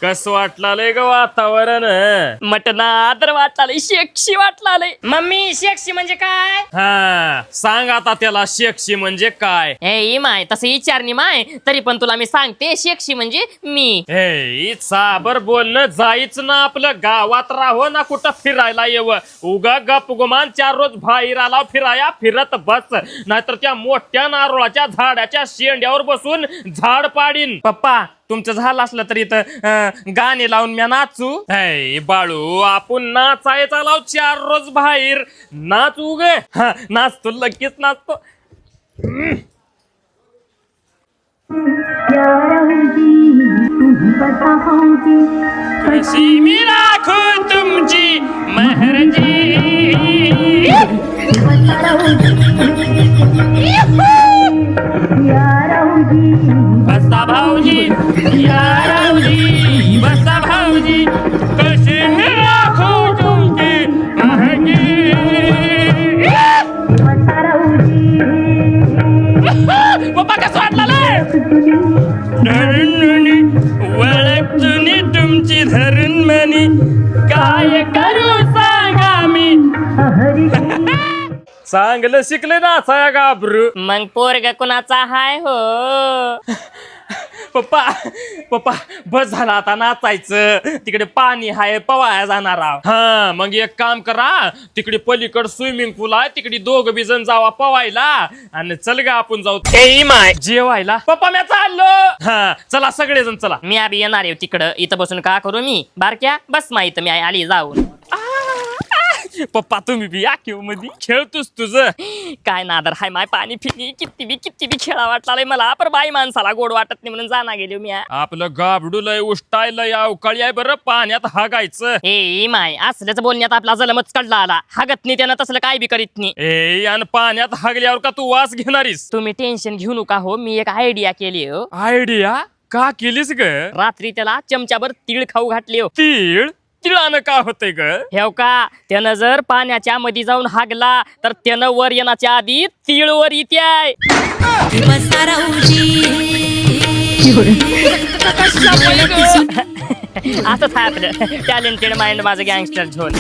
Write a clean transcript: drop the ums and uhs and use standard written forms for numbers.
कस वाटलं ग वातावरण? मटना तर वाटलाय, शेक्षी वाटलाय. मम्मी शेक्षी म्हणजे काय? हा सांग आता त्याला शेक्षी म्हणजे काय? ए माय तसं विचारणी माय, तरी पण तुला मी सांगते शेक्षी म्हणजे मी. हे साबर बोलणं जायच ना, आपलं गावात राहो ना कुठं फिरायला येव. उगा गप गुमान 4 रोज बाहेर आला फिराया फिरत बस, नाहीतर त्या मोठ्या नारळाच्या झाडाच्या शेंड्यावर बसून झाड पाडीन. पप्पा तुमचं झालं असलं तरी इथं गाणे लावून मी नाचू. हे बाळू आपण नाचायचा लाव 4 रोज बाहेर नाचू गे. नाचतो लगेच नाचतो. कशी मी राखू तुमची महरजी. बसा भाऊजी या राऊजी, बसा भाऊजी कशी मी राखू तुमची महरजी. पप्पा कसं वाटलं? धरून वळखुनी तुमची धरून म्हणी, काय करू सांगा मी. चांगलं शिकले नाचाया गाभरू. मग पोरग कुणाचा हाय हो? पप्पा पप्पा बस झाला आता नाचायचं. तिकडे पाणी हाय, पवाया जाणार आहोत. हा मग एक काम करा, तिकडे पलीकड स्विमिंग पूल आहे, तिकडे 2 बी जण जावा पवायला आणि चल गा आपण जाऊ माय जेवायला. पप्पा मी चाललो. हा चला सगळेजण चला. मी आधी येणार आहे तिकडं, इथं बसून का करू मी? बारक्या बस माहित मी आली जाऊन. पप्पा तुम्ही बी या किंवा मध्ये खेळतोस तुझं काय नादर हाय माय, पाणी फिनी किती बी खेळा वाटलाय मला, पर बाई माणसाला गोड वाटत नाही म्हणून जाना गेलो मी. आपलं गाबडू लय उष्टाय लय अवकाळी आहे बरं, पाण्यात हागायचं. ए माय असल्याच बोलण्यात आपला जलमच कडला आला. हागत नाही त्यानं, तसलं काय बी करीत नाही. ए आणि पाण्यात हागल्यावर का तू वास घेणारीस? तुम्ही टेन्शन घेऊ नका हो, मी एक आयडिया केली हो. आयडिया का केलीस ग? रात्री त्याला चमच्याभर तीळ खाऊ घातले हो. तीळ? तिळानं का होतंय ग? हेव का, त्यानं जर पाण्याच्या मध्ये जाऊन हागला तर त्यानं वर येण्याच्या आधी तीळ वर येते. असंच आहे आपलं टॅलेंटेड माइंड माझं गँगस्टर झोन.